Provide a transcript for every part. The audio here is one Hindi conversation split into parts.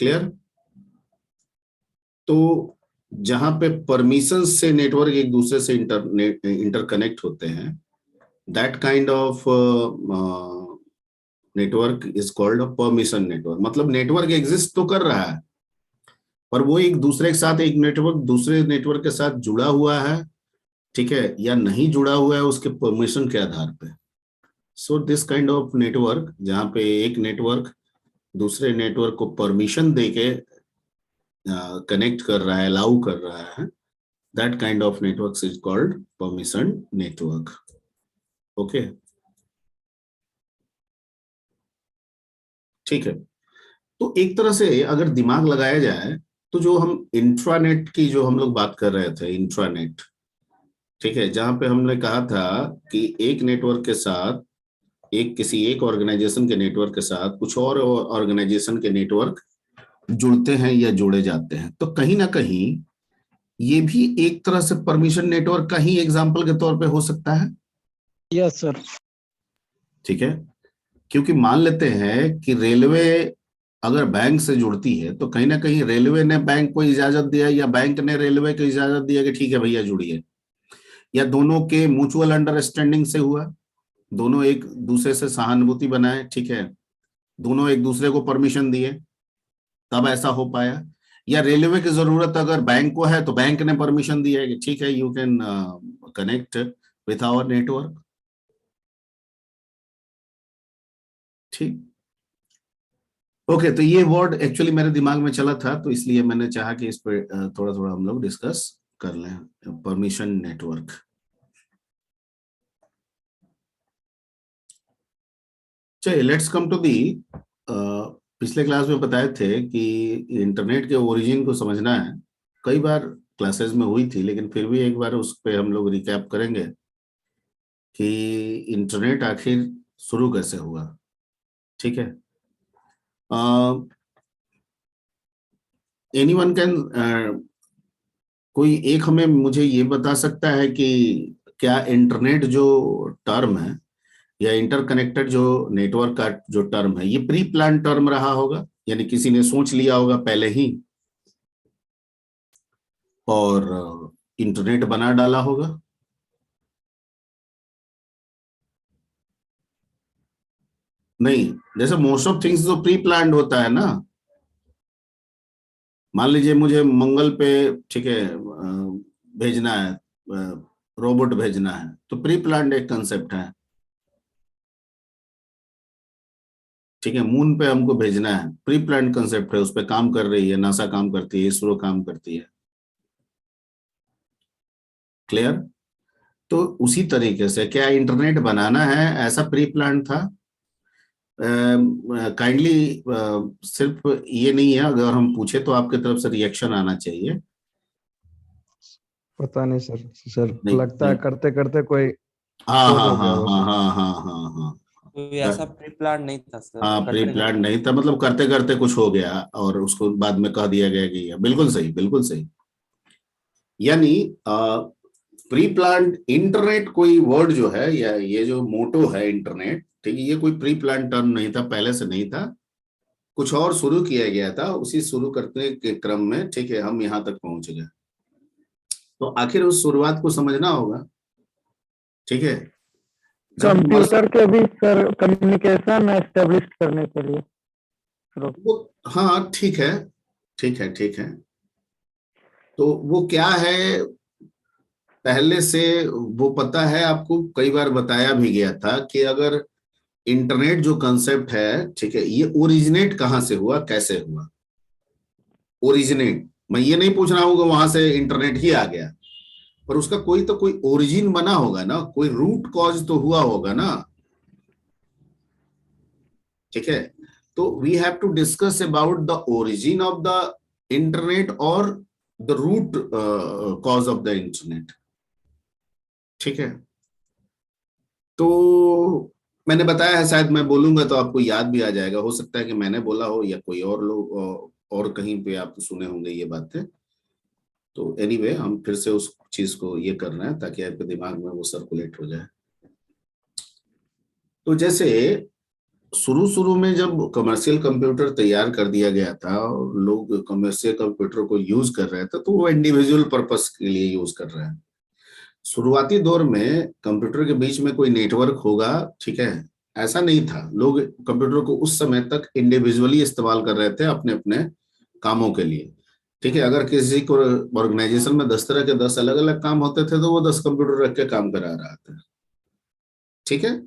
क्लियर? तो जहां पे परमिशन से नेटवर्क एक दूसरे से इंटरकनेक्ट होते हैं, that kind of network is called a permission network. मतलब नेटवर्क एग्जिस्ट तो कर रहा है, पर वो एक दूसरे के साथ, एक नेटवर्क दूसरे नेटवर्क के साथ जुड़ा हुआ है, ठीक है, या नहीं जुड़ा हुआ है उसके परमिशन के आधार पे। So this kind of network, जहां पे एक नेटवर्क दूसरे नेटवर्क को परमिशन देके कनेक्ट कर रहा है, अलाउ कर रहा है, that kind of network is called permission network. Okay, ठीक है। तो एक तरह से अगर दिमाग लगाया जाए, तो जो हम इंट्रानेट की जो हम लोग बात कर रहे थे, इंट्रानेट, ठीक है, जहां पे हमने कहा था कि एक नेटवर्क के साथ, एक किसी एक ऑर्गेनाइजेशन के नेटवर्क के साथ कुछ और ऑर्गेनाइजेशन के नेटवर्क जुड़ते हैं या जोड़े जाते हैं, तो कहीं ना कहीं ये भी एक तरह से परमिशन नेटवर्क का ही एग्जाम्पल के तौर पे हो सकता है। Yes sir. ठीक है, क्योंकि मान लेते हैं कि रेलवे अगर बैंक से जुड़ती है, तो कहीं ना कहीं रेलवे ने बैंक को इजाजत दिया या बैंक ने रेलवे को इजाजत दिया कि ठीक है भैया जुड़िए, या दोनों के म्यूचुअल अंडरस्टैंडिंग से हुआ, दोनों एक दूसरे से सहानुभूति बनाए, ठीक है, दोनों एक दूसरे को परमिशन दिए, तब ऐसा हो पाया। या रेलवे की जरूरत अगर बैंक को है, तो बैंक ने परमिशन दिया है कि ठीक है, you can connect with our network. ठीक, ओके, तो ये वर्ड एक्चुअली मेरे दिमाग में चला था, तो इसलिए मैंने चाहा कि इस पर थोड़ा थोड़ा हम लोग डिस्कस कर लें, परमिशन नेटवर्क। चलिए, लेट्स कम टू दी, पिछले क्लास में बताए थे कि इंटरनेट के ओरिजिन को समझना है। कई बार क्लासेस में हुई थी, लेकिन फिर भी एक बार उस पर हम लोग रिकैप करेंगे कि इंटरनेट आखिर शुरू कैसे हुआ। ठीक है, एनीवन कैन, कोई एक हमें मुझे ये बता सकता है कि क्या इंटरनेट जो टर्म है, या इंटरकनेक्टेड जो नेटवर्क का जो टर्म है, ये प्री प्लान टर्म रहा होगा, यानी किसी ने सोच लिया होगा पहले ही और इंटरनेट बना डाला होगा? नहीं, जैसे मोस्ट ऑफ थिंग्स तो प्री प्लान्ड होता है ना। मान लीजिए मुझे मंगल पे, ठीक है, भेजना है, रोबोट भेजना है, तो प्री प्लान्ड एक कंसेप्ट है। ठीक है, मून पे हमको भेजना है, प्री प्लान्ड कंसेप्ट है, उस पे काम कर रही है नासा, काम करती है इसरो, काम करती है। क्लियर? तो उसी तरीके से क्या इंटरनेट बनाना है ऐसा प्री प्लान था? काइंडली, सिर्फ ये नहीं है, अगर हम पूछे तो आपके तरफ से रिएक्शन आना चाहिए। पता नहीं सर। सर नहीं लगता है नहीं, करते करते कोई हाँ खोज हाँ हो गया हाँ होगा हाँ सर। हाँ हाँ हाँ हाँ। कोई ऐसा प्री प्लान नहीं था सर, हाँ, प्री करते प्लान करते। नहीं था, मतलब करते करते कुछ हो गया और उसको बाद में कह दिया गया कि ये बिल्कुल सही, बिल्कुल सही। यानी प्री प्लान्ड इंटरनेट कोई वर्ड जो है, या ये जो मोटो है इंटरनेट, ठीक है, ये कोई प्री प्लान टर्म नहीं था, पहले से नहीं था, कुछ और शुरू किया गया था, उसी शुरू करने के क्रम में, ठीक है, हम यहाँ तक पहुंच गए। तो आखिर उस शुरुआत को समझना होगा। ठीक है, जब कंप्यूटर के भी सर कम्युनिकेशन एस्टेब्लिश करने के लिए शुरू। वो, हाँ ठीक है, ठीक है, ठीक है, तो वो क्या है पहले से वो पता है आपको, कई बार बताया भी गया था कि अगर इंटरनेट जो कंसेप्ट है, ठीक है, ये ओरिजिनेट कहाँ से हुआ, कैसे हुआ। ओरिजिनेट, मैं ये नहीं पूछ रहा हूँ कि वहां से इंटरनेट ही आ गया, पर उसका कोई तो कोई ओरिजिन बना होगा ना, कोई रूट कॉज तो हुआ होगा ना। ठीक है, तो we have to discuss about the origin of the internet और the root cause of the internet. ठीक है, तो मैंने बताया है, शायद मैं बोलूंगा तो आपको याद भी आ जाएगा, हो सकता है कि मैंने बोला हो या कोई और लोग और कहीं पे आप सुने होंगे ये बातें। तो एनीवे, हम फिर से उस चीज को ये करना है ताकि आपके दिमाग में वो सर्कुलेट हो जाए। तो जैसे शुरू शुरू में जब कमर्शियल कंप्यूटर तैयार कर दिया गया था और लोग कमर्शियल कंप्यूटर को यूज कर रहे थे, तो वो इंडिविजुअल पर्पस के लिए यूज कर रहे हैं। शुरुआती दौर में कंप्यूटर के बीच में कोई नेटवर्क होगा, ठीक है, ऐसा नहीं था। लोग कंप्यूटर को उस समय तक इंडिविजुअली इस्तेमाल कर रहे थे अपने अपने कामों के लिए, ठीक है। अगर किसी को ऑर्गेनाइजेशन में 10 तरह के 10 अलग अलग काम होते थे, तो वो 10 कंप्यूटर रख के काम करा रहा था, ठीक है।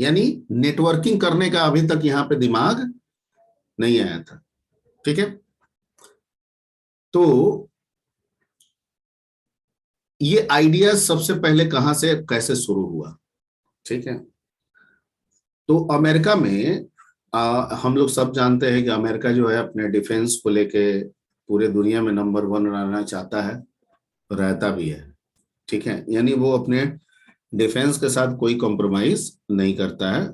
यानी नेटवर्किंग करने का अभी तक यहाँ पे दिमाग नहीं आया था, ठीक है। तो ये आइडिया सबसे पहले कहां से कैसे शुरू हुआ, ठीक है। तो अमेरिका में हम लोग सब जानते हैं कि अमेरिका जो है अपने डिफेंस को लेके पूरे दुनिया में नंबर 1 रहना चाहता है, रहता भी है, ठीक है। यानी वो अपने डिफेंस के साथ कोई कॉम्प्रोमाइज नहीं करता है,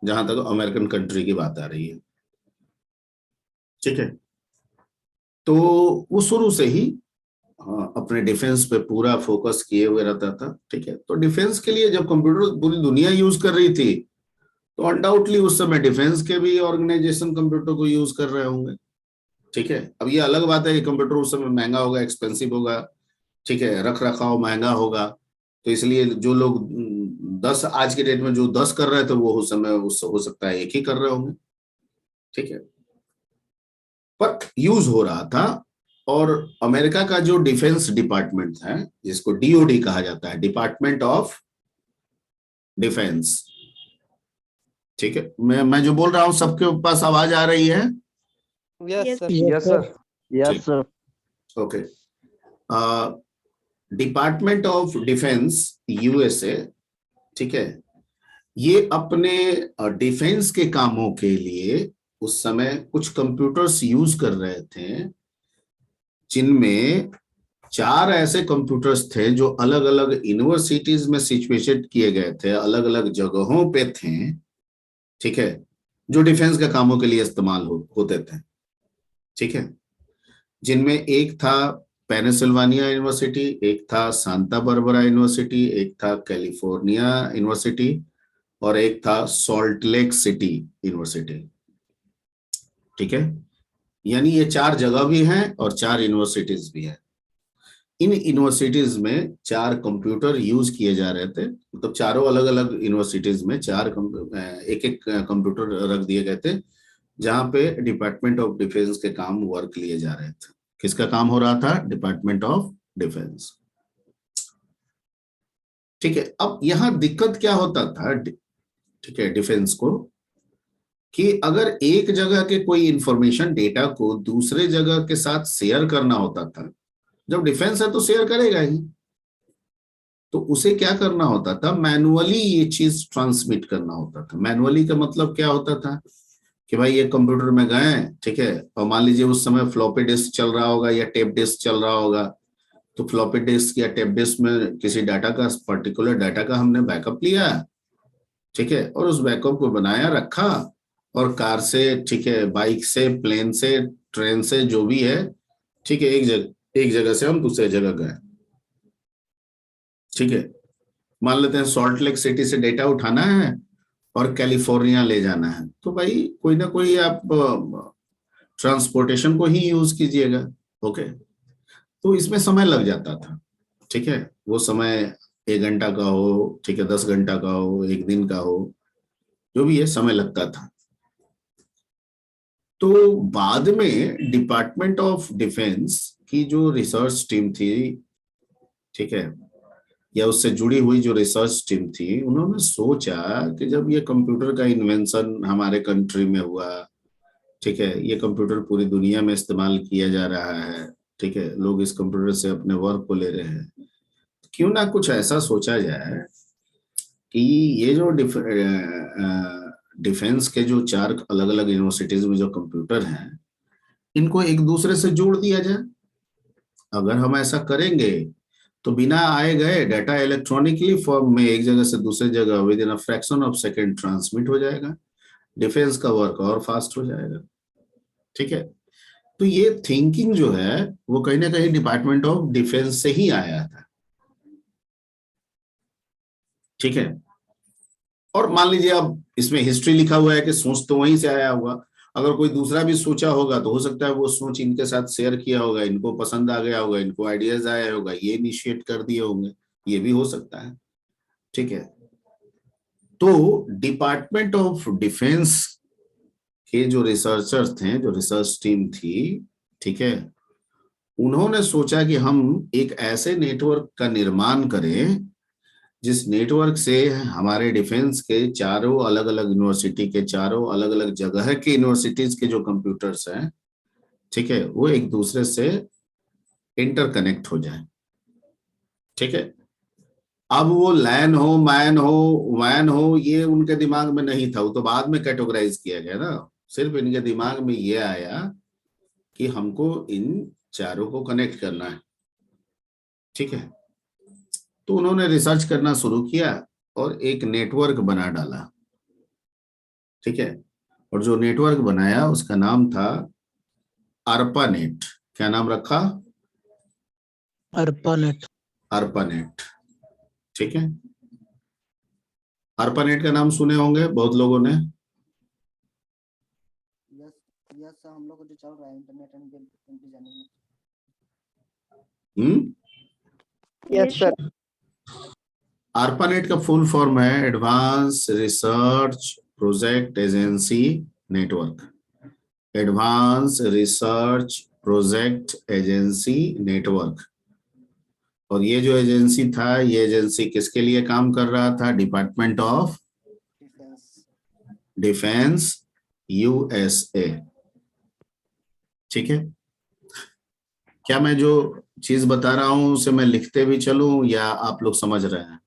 जहां तक अमेरिकन कंट्री की बात आ रही है, ठीक है। तो वो शुरू से ही अपने डिफेंस पे पूरा फोकस किए हुए रहता था, ठीक है। तो डिफेंस के लिए जब कंप्यूटर पूरी दुनिया यूज कर रही थी, तो अनडाउटली उस समय डिफेंस के भी ऑर्गेनाइजेशन कंप्यूटर को यूज कर रहे होंगे, ठीक है। अब ये अलग बात है कि कंप्यूटर उस समय महंगा होगा, एक्सपेंसिव होगा, ठीक है, रख रखाव महंगा होगा, तो इसलिए जो लोग 10 आज के डेट में जो 10 कर रहे थे, वो उस समय हो सकता है एक ही कर रहे होंगे, ठीक है। पर यूज हो रहा था। और अमेरिका का जो डिफेंस डिपार्टमेंट है, जिसको डीओडी कहा जाता है, डिपार्टमेंट ऑफ डिफेंस, ठीक है। मैं जो बोल रहा हूं सबके पास आवाज आ रही है? Yes sir. Yes sir. Yes sir. Okay. Department of defence USA, ठीक है, ये अपने डिफेंस के कामों के लिए उस समय कुछ कंप्यूटर्स यूज कर रहे थे, जिनमें 4 ऐसे कंप्यूटर्स थे जो अलग अलग यूनिवर्सिटीज में सिचुएटेड किए गए थे, अलग अलग जगहों पे थे, ठीक है, जो डिफेंस के कामों के लिए इस्तेमाल होते थे, ठीक है। जिनमें एक था पेनिसिल्वानिया यूनिवर्सिटी, एक था सांता बारबरा यूनिवर्सिटी, एक था कैलिफोर्निया यूनिवर्सिटी, और एक था सॉल्ट लेक सिटी यूनिवर्सिटी, ठीक है। यानी ये 4 जगह भी हैं और 4 यूनिवर्सिटीज भी हैं। इन यूनिवर्सिटीज में 4 कंप्यूटर यूज किए जा रहे थे, मतलब चारों अलग अलग यूनिवर्सिटीज में एक एक कंप्यूटर रख दिए गए थे, जहां पे डिपार्टमेंट ऑफ डिफेंस के काम वर्क लिए जा रहे थे। किसका काम हो रहा था? डिपार्टमेंट ऑफ डिफेंस, ठीक है। अब यहां दिक्कत क्या होता था, ठीक है, डिफेंस को, कि अगर एक जगह के कोई इंफॉर्मेशन डेटा को दूसरे जगह के साथ शेयर करना होता था, जब डिफेंस है तो शेयर करेगा ही, तो उसे क्या करना होता था, मैनुअली ये चीज ट्रांसमिट करना होता था। मैनुअली का मतलब क्या होता था कि भाई ये कंप्यूटर में गए, ठीक है, और मान लीजिए उस समय फ्लॉपी डिस्क चल रहा होगा या टेप डिस्क चल रहा होगा, तो फ्लॉपी डिस्क या टेप डिस्क में किसी डाटा का, पर्टिकुलर डाटा का हमने बैकअप लिया, ठीक है, और उस बैकअप को बनाया रखा, और कार से, ठीक है, बाइक से, प्लेन से, ट्रेन से, जो भी है, ठीक है, एक जगह से हम दूसरे जगह गए, ठीक है। मान लेते हैं सॉल्ट लेक सिटी से डेटा उठाना है और कैलिफोर्निया ले जाना है, तो भाई कोई ना कोई आप ट्रांसपोर्टेशन को ही यूज कीजिएगा, ओके। तो इसमें समय लग जाता था, ठीक है। वो समय 1 घंटा का हो, ठीक है, 10 घंटा का हो, 1 दिन का हो, जो भी है, समय लगता था। तो बाद में डिपार्टमेंट ऑफ डिफेंस की जो रिसर्च टीम थी, ठीक है, या उससे जुड़ी हुई जो रिसर्च टीम थी, उन्होंने सोचा कि जब ये कंप्यूटर का इन्वेंशन हमारे कंट्री में हुआ, ठीक है, ये कंप्यूटर पूरी दुनिया में इस्तेमाल किया जा रहा है, ठीक है, लोग इस कंप्यूटर से अपने वर्क को ले रहे हैं, क्यों ना कुछ ऐसा सोचा जाए कि ये जो डिफेंस के जो 4 अलग अलग यूनिवर्सिटीज में जो कंप्यूटर हैं, इनको एक दूसरे से जोड़ दिया जाए। अगर हम ऐसा करेंगे तो बिना आए गए डाटा इलेक्ट्रॉनिकली फॉर्म में एक जगह से दूसरे जगह with in a fraction of second transmit हो जाएगा, डिफेंस का वर्क और फास्ट हो जाएगा, ठीक है। तो ये थिंकिंग जो है वो कहीं ना कहीं डिपार्टमेंट ऑफ डिफेंस से ही आया था, ठीक है। और मान लीजिए अब इसमें हिस्ट्री लिखा हुआ है कि सोच तो वहीं से आया होगा, अगर कोई दूसरा भी सोचा होगा तो हो सकता है वो सोच इनके साथ शेयर किया होगा, इनको पसंद आ गया होगा, इनको आइडियाज आया होगा, ये इनिशिएट कर दिए होंगे, ये भी हो सकता है। ठीक है, तो डिपार्टमेंट ऑफ डिफेंस के जो रिसर्चर्स थे, जो रिसर्च टीम थी, ठीक है, उन्होंने सोचा कि हम एक ऐसे नेटवर्क का निर्माण करें जिस नेटवर्क से हमारे डिफेंस के चारों अलग अलग यूनिवर्सिटी के, चारों अलग अलग जगह के यूनिवर्सिटीज के जो कंप्यूटर्स हैं, ठीक है, वो एक दूसरे से इंटरकनेक्ट हो जाए। ठीक है, अब वो लैन हो, मैन हो, वैन हो, ये उनके दिमाग में नहीं था, वो तो बाद में कैटेगराइज किया गया ना। सिर्फ इनके दिमाग में ये आया कि हमको इन चारों को कनेक्ट करना है। ठीक है, तो उन्होंने रिसर्च करना शुरू किया और एक नेटवर्क बना डाला। ठीक है, और जो नेटवर्क बनाया उसका नाम था ARPANET। क्या नाम रखा? ARPANET। ARPANET। ठीक है, ARPANET का नाम सुने होंगे बहुत लोगों ने। यस सर, हम लोग को जो चल रहा है internet and designing. Yes sir. ARPANET का फुल फॉर्म है advance research project agency network. Advance research project agency network. और ये जो एजेंसी था, ये एजेंसी किसके लिए काम कर रहा था? Department of defence USA। ठीक है, क्या मैं जो चीज बता रहा हूं उसे मैं लिखते भी चलूं या आप लोग समझ रहे हैं?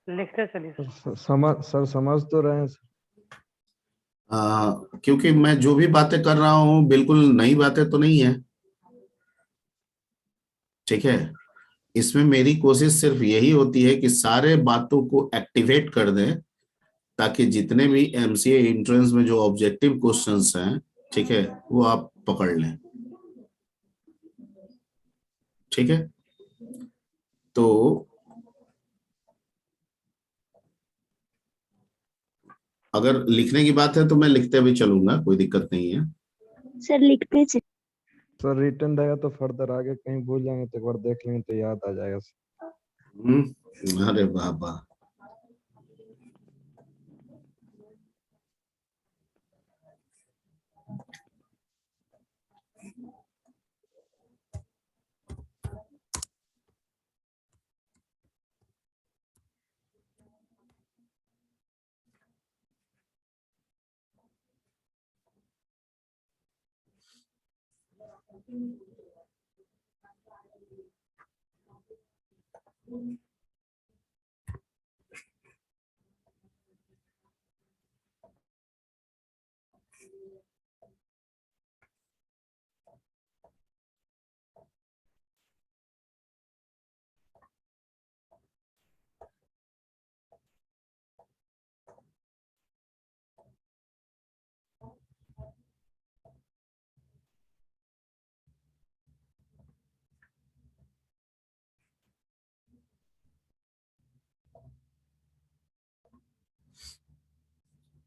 लिखते चलिए। समझ तो रहे हैं सर। क्योंकि मैं जो भी बातें कर रहा हूं बिल्कुल नई बातें तो नहीं है। ठीक है, इसमें मेरी कोशिश सिर्फ यही होती है कि सारे बातों को एक्टिवेट कर दें ताकि जितने भी MCA एंट्रेंस में जो ऑब्जेक्टिव क्वेश्चंस हैं, ठीक है, वो आप पकड़ लें। ठीक है, तो अगर लिखने की बात है तो मैं लिखते भी चलूंगा, कोई दिक्कत नहीं है। सर लिखते सर रिटर्न रहेगा तो फर्दर आगे कहीं भूल जाएंगे तो एक बार देख लेंगे तो याद आ जाएगा सर। अरे बाबा,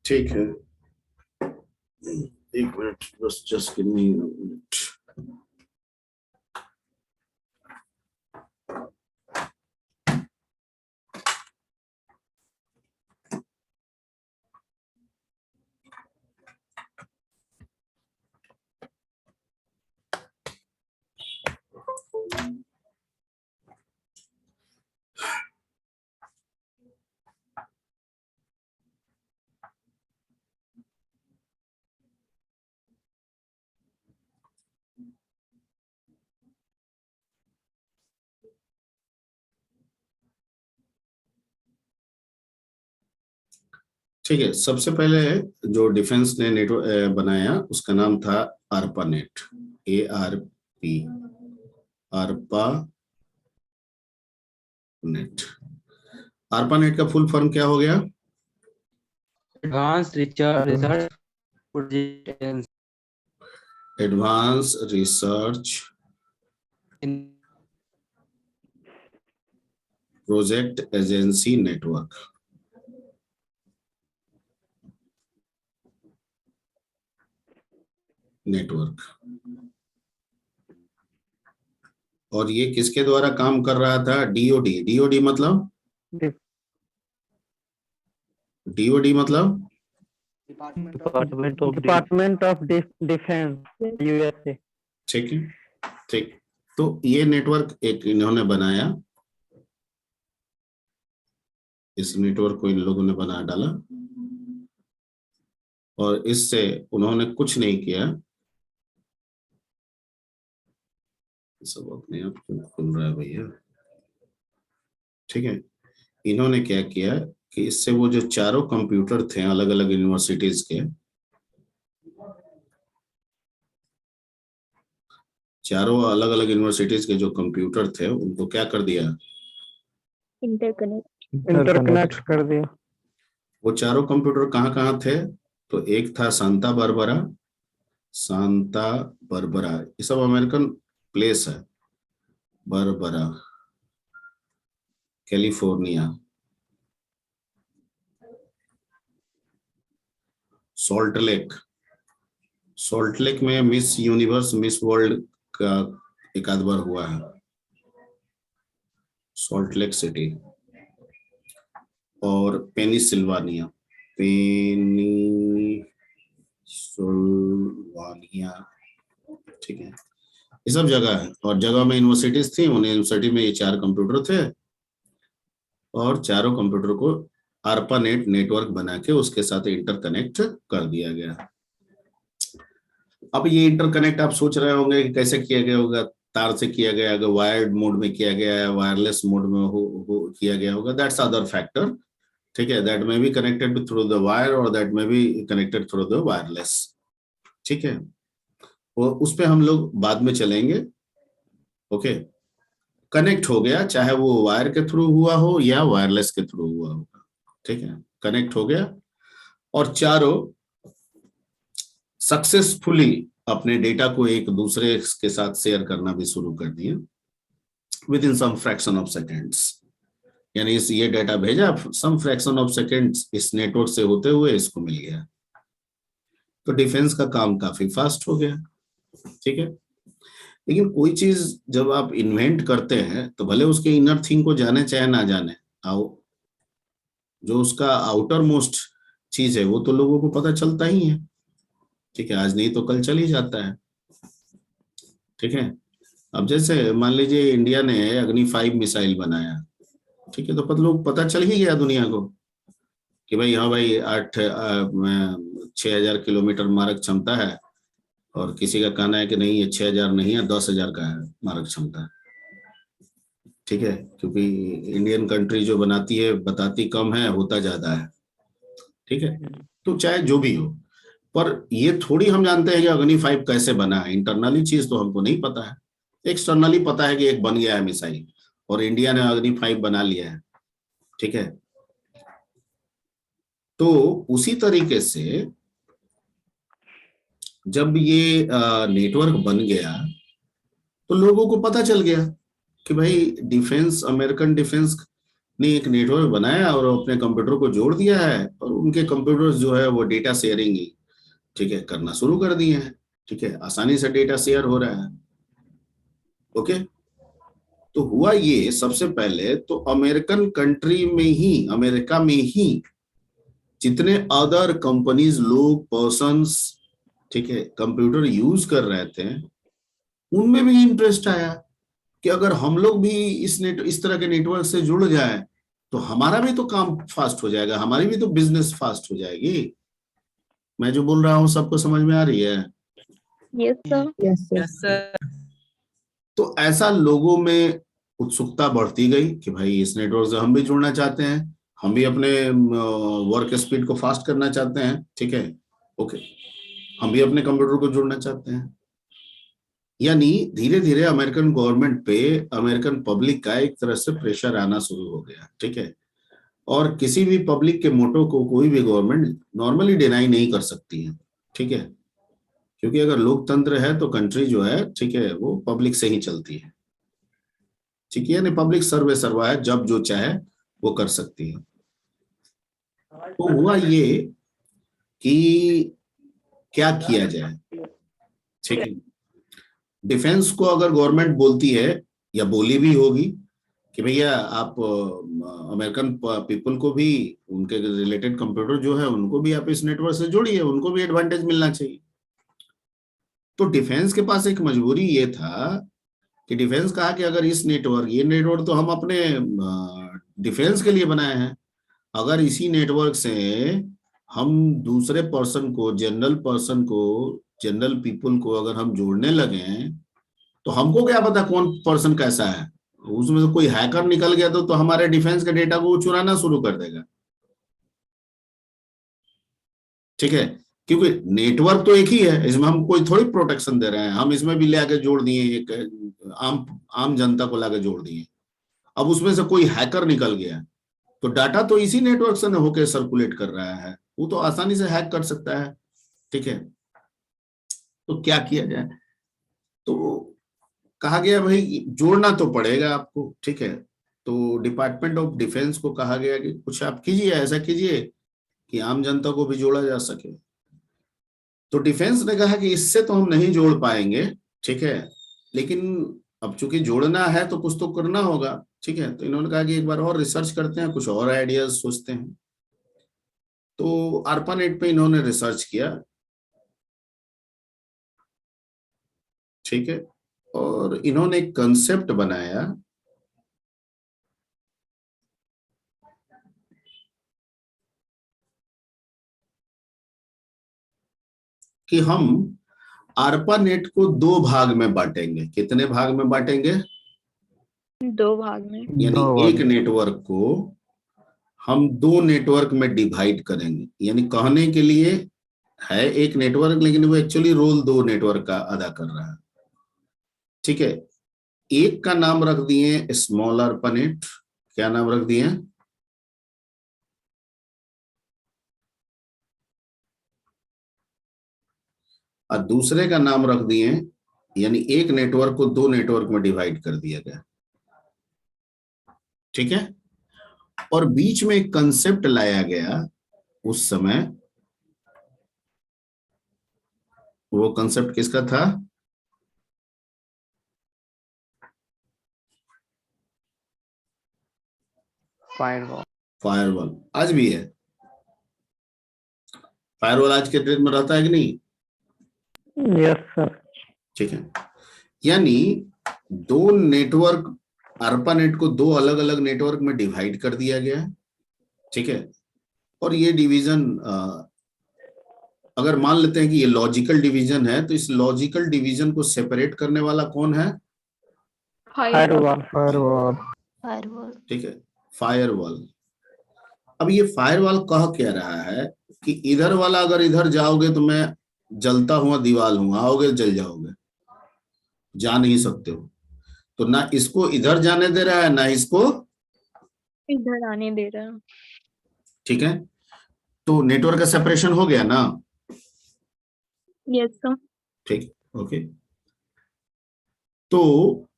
ठीक है, एक मिनट बस, जस्ट गिव मी मिनट। ठीक है, सबसे पहले जो डिफेंस ने नेटवर्क बनाया उसका नाम था ARPANET। ARP, ARPANET। ARPANET का फुल फॉर्म क्या हो गया? Advance research project advance research project agency network. और ये किसके द्वारा काम कर रहा था? डीओडी। डीओडी मतलब डीओडी मतलब डिपार्टमेंट ऑफ डिफेंस, यूएसए। ठीक है, ठीक। तो ये नेटवर्क एक इन्होंने बनाया, इस नेटवर्क को इन लोगों ने बना डाला और इससे उन्होंने कुछ नहीं किया। सब अपने आप खुल रहा है भैया, ठीक है। इन्होंने क्या किया कि इससे वो जो चारों कंप्यूटर थे अलग अलग यूनिवर्सिटीज के, चारों अलग अलग यूनिवर्सिटीज के जो कंप्यूटर थे उनको क्या कर दिया? इंटरकनेक्ट कर दिया। वो चारों कंप्यूटर कहाँ कहाँ थे? तो एक था सांता बारबरा। सांता बारबरा ये सब अमेरिकन प्लेस है। Barbara, California. Salt lake, salt lake में मिस यूनिवर्स मिस वर्ल्ड का एक आध बार हुआ है, सॉल्ट लेक सिटी। और पेनिसिल्वानिया, पेनिसिल्वानिया, ठीक है। ये सब जगह है और जगह में यूनिवर्सिटीज थी, उन यूनिवर्सिटी में ये चार कंप्यूटर थे और चारों कंप्यूटर को ARPANET नेटवर्क बना के उसके साथ इंटरकनेक्ट कर दिया गया। अब ये इंटरकनेक्ट आप सोच रहे होंगे कि कैसे किया गया होगा? तार से किया गया होगा, वायर्ड मोड में किया गया है, वायरलेस मोड में किया गया होगा, दैट्स अदर फैक्टर, ठीक है। दैट में be connected through the wire और दैट में be connected through the wireless, ठीक है। और उस पे हम लोग बाद में चलेंगे, ओके। कनेक्ट हो गया, चाहे वो वायर के थ्रू हुआ हो या वायरलेस के थ्रू हुआ होगा, ठीक है। कनेक्ट हो गया और चारों सक्सेसफुली अपने डेटा को एक दूसरे के साथ शेयर करना भी शुरू कर दिए within some fraction of seconds. यानी इस ये डेटा भेजा, सम फ्रैक्शन ऑफ सेकेंड्स इस नेटवर्क से होते हुए इसको मिल गया। तो डिफेंस का काम काफी फास्ट हो गया, ठीक है। लेकिन कोई चीज जब आप इन्वेंट करते हैं तो भले उसके इनर थिंग को जाने चाहे ना जाने, जो उसका आउटर मोस्ट चीज है वो तो लोगों को पता चलता ही है, ठीक है। आज नहीं तो कल चल ही जाता है, ठीक है। अब जैसे मान लीजिए इंडिया ने अग्नि 5 मिसाइल बनाया, ठीक है, तो लोग पता चल ही गया दुनिया को कि भाई हाँ भाई 6,000 किलोमीटर मारक क्षमता है और किसी का कहना है कि नहीं ये 6,000 नहीं है 10,000 का है मारक क्षमता, ठीक है। क्योंकि इंडियन कंट्री जो बनाती है बताती कम है, होता ज्यादा है, ठीक है। तो चाहे जो भी हो, पर ये थोड़ी हम जानते हैं कि अग्नि 5 कैसे बना है। इंटरनली चीज तो हमको नहीं पता है, एक्सटर्नली पता है कि एक बन गया है मिसाइल और इंडिया ने अग्नि 5 बना लिया है, ठीक है। तो उसी तरीके से जब ये नेटवर्क बन गया तो लोगों को पता चल गया कि भाई डिफेंस, अमेरिकन डिफेंस ने एक नेटवर्क बनाया और अपने कंप्यूटर को जोड़ दिया है और उनके कंप्यूटर्स जो है वो डेटा शेयरिंग, ठीक है, करना शुरू कर दिए हैं, ठीक है। आसानी से डेटा शेयर हो रहा है, ओके। तो हुआ ये, सबसे पहले तो अमेरिकन कंट्री में ही, अमेरिका में ही जितने अदर कंपनीज, लोग, पर्सन्स, ठीक है, कंप्यूटर यूज कर रहे थे, उनमें भी इंटरेस्ट आया कि अगर हम लोग भी इस तरह के नेटवर्क से जुड़ जाए तो हमारा भी तो काम फास्ट हो जाएगा, हमारी भी तो बिजनेस फास्ट हो जाएगी। मैं जो बोल रहा हूँ सबको समझ में आ रही है? Yes sir. Yes sir. तो ऐसा लोगों में उत्सुकता बढ़ती गई कि भाई इस नेटवर्क से हम भी जुड़ना चाहते हैं, हम भी अपने वर्क स्पीड को फास्ट करना चाहते हैं, ठीक है, ओके, हम भी अपने कंप्यूटर को जुड़ना चाहते हैं। यानी धीरे धीरे अमेरिकन गवर्नमेंट पे अमेरिकन पब्लिक का एक तरह से प्रेशर आना शुरू हो गया, ठीक है। और किसी भी पब्लिक के मोटो को कोई भी गवर्नमेंट नॉर्मली डिनाई नहीं कर सकती है, ठीक है। क्योंकि अगर लोकतंत्र है तो कंट्री जो है, ठीक है, वो पब्लिक से ही चलती है। ठीक है, यानी पब्लिक सर्वे सर्वा है, जब जो चाहे वो कर सकती है। तो हुआ ये कि क्या किया जाए, ठीक है। डिफेंस को अगर गवर्नमेंट बोलती है या बोली भी होगी कि भैया आप अमेरिकन पीपल को भी, उनके रिलेटेड कंप्यूटर जो है उनको भी आप इस नेटवर्क से जोड़िए, उनको भी एडवांटेज मिलना चाहिए। तो डिफेंस के पास एक मजबूरी ये था कि डिफेंस कहा कि अगर इस नेटवर्क, ये नेटवर्क तो हम अपने डिफेंस के लिए बनाए हैं, अगर इसी नेटवर्क से हम दूसरे पर्सन को, जनरल पर्सन को, जनरल पीपल को अगर हम जोड़ने लगे तो हमको क्या पता कौन पर्सन कैसा है, उसमें से कोई हैकर निकल गया तो हमारे डिफेंस के डेटा को वो चुराना शुरू कर देगा। ठीक है, क्योंकि नेटवर्क तो एक ही है, इसमें हम कोई थोड़ी प्रोटेक्शन दे रहे हैं, हम इसमें भी लाके जोड़ दिए, एक आम जनता को लाके जोड़ दिए। अब उसमें से कोई हैकर निकल गया तो डाटा तो इसी नेटवर्क से होकर सर्कुलेट कर रहा है, वो तो आसानी से हैक कर सकता है। ठीक है, तो क्या किया जाए? तो कहा गया भाई जोड़ना तो पड़ेगा आपको। ठीक है, तो डिपार्टमेंट ऑफ डिफेंस को कहा गया कि कुछ आप कीजिए, ऐसा कीजिए कि आम जनता को भी जोड़ा जा सके। तो डिफेंस ने कहा कि इससे तो हम नहीं जोड़ पाएंगे, ठीक है, लेकिन अब चूंकि जोड़ना है तो कुछ तो करना होगा। ठीक है, तो इन्होंने कहा कि एक बार और रिसर्च करते हैं, कुछ और आइडियाज सोचते हैं। तो ARPANET पे इन्होंने रिसर्च किया। ठीक है, और इन्होंने एक कंसेप्ट बनाया कि हम ARPANET को 2 भाग में बांटेंगे। कितने भाग में बांटेंगे? 2 भाग में। यानी 2 एक भाग। नेटवर्क को हम 2 नेटवर्क में डिवाइड करेंगे। यानी कहने के लिए है एक नेटवर्क, लेकिन वो एक्चुअली रोल 2 नेटवर्क का अदा कर रहा है। ठीक है, एक का नाम रख दिए स्मॉल ARPANET। क्या नाम रख दिए? और दूसरे का नाम रख दिए, यानी एक नेटवर्क को 2 नेटवर्क में डिवाइड कर दिया गया। ठीक है, और बीच में एक कंसेप्ट लाया गया उस समय। वो कंसेप्ट किसका था? फायरवॉल। फायरवॉल। आज भी है फायरवॉल, आज के डेट में रहता है कि नहीं? Yes sir. ठीक है, यानी 2 नेटवर्क, ARPANET को 2 अलग अलग नेटवर्क में डिवाइड कर दिया गया है। ठीक है, और ये डिवीजन, अगर मान लेते हैं कि ये लॉजिकल डिवीजन है, तो इस लॉजिकल डिवीजन को सेपरेट करने वाला कौन है? फायरवॉल। फायरवॉल। फायरवॉल। ठीक है, फायरवॉल। अब ये फायरवॉल कह क्या रहा है कि इधर वाला अगर इधर जाओगे तो मैं जलता हुआ दीवार हूं, आओगे जल जाओगे, जा नहीं सकते हो। तो ना इसको इधर जाने दे रहा है, ना इसको इधर आने दे रहा है। ठीक है, तो नेटवर्क का सेपरेशन हो गया ना? Yes sir. ठीक, ओके। तो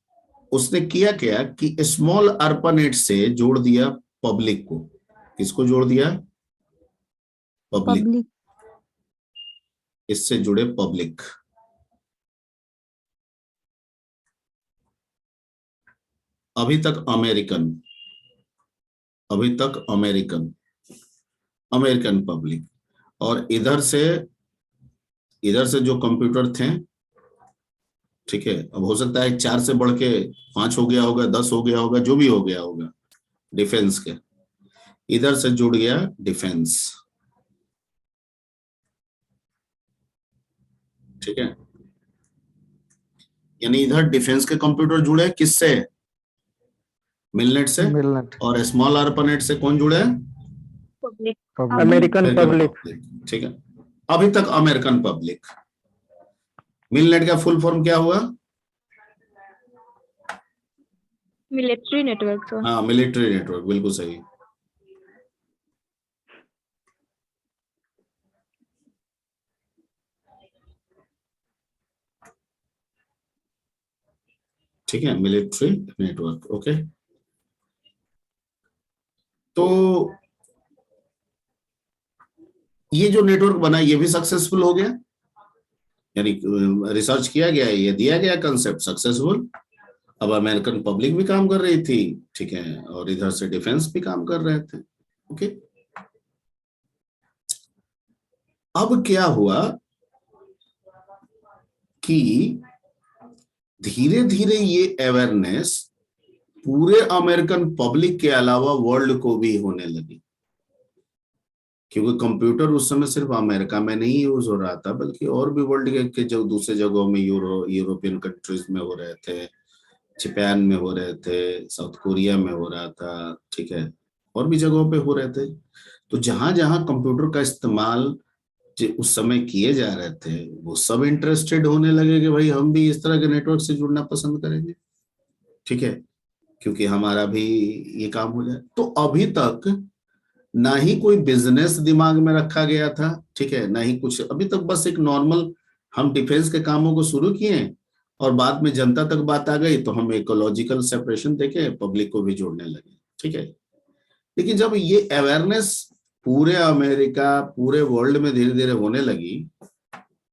उसने किया क्या कि स्मॉल ARPANET से जोड़ दिया पब्लिक को। किसको जोड़ दिया? पब्लिक। पब्लिक। इससे जुड़े पब्लिक। अभी तक अमेरिकन, अभी तक अमेरिकन, अमेरिकन पब्लिक। और इधर से जो कंप्यूटर थे, ठीक है, अब हो सकता है 4 से बढ़ के 5 हो गया होगा, 10 हो गया होगा, जो भी हो गया होगा डिफेंस के, इधर से जुड़ गया डिफेंस। ठीक है, यानी इधर डिफेंस के कंप्यूटर जुड़े किससे? मिलनेट से। मिलनेट। और स्मॉल ARPANET से कौन जुड़े? Public. Public. American American public. Public. ठीक है, अभी तक अमेरिकन पब्लिक। मिलनेट का फुल फॉर्म क्या हुआ? Military network sir. हाँ, मिलिट्री नेटवर्क, बिल्कुल सही। ठीक है, मिलिट्री नेटवर्क। ओके, तो ये जो नेटवर्क बना ये भी सक्सेसफुल हो गया, यानी रिसर्च किया गया, ये दिया गया कंसेप्ट सक्सेसफुल। अब अमेरिकन पब्लिक भी काम कर रही थी, ठीक है, और इधर से डिफेंस भी काम कर रहे थे। ओके, अब क्या हुआ कि धीरे धीरे ये अवेयरनेस पूरे अमेरिकन पब्लिक के अलावा वर्ल्ड को भी होने लगी, क्योंकि कंप्यूटर उस समय सिर्फ अमेरिका में नहीं यूज हो रहा था, बल्कि और भी वर्ल्ड के जो दूसरे जगहों में यूरोपियन कंट्रीज में हो रहे थे, जापान में हो रहे थे, साउथ कोरिया में हो रहा था, ठीक है, और भी जगहों पे हो रहे थे। तो जहां जहां कंप्यूटर का इस्तेमाल उस समय किए जा रहे थे, वो सब इंटरेस्टेड होने लगे कि भाई हम भी इस तरह के नेटवर्क से जुड़ना पसंद करेंगे, ठीक है, क्योंकि हमारा भी ये काम हो जाए। तो अभी तक ना ही कोई बिजनेस दिमाग में रखा गया था, ठीक है, ना ही कुछ, अभी तक बस एक नॉर्मल हम डिफेंस के कामों को शुरू किए और बाद में जनता तक बात आ गई तो हम इकोलॉजिकल सेपरेशन देके पब्लिक को भी जोड़ने लगे, ठीक है। लेकिन जब ये अवेयरनेस पूरे अमेरिका, पूरे वर्ल्ड में धीरे धीरे होने लगी,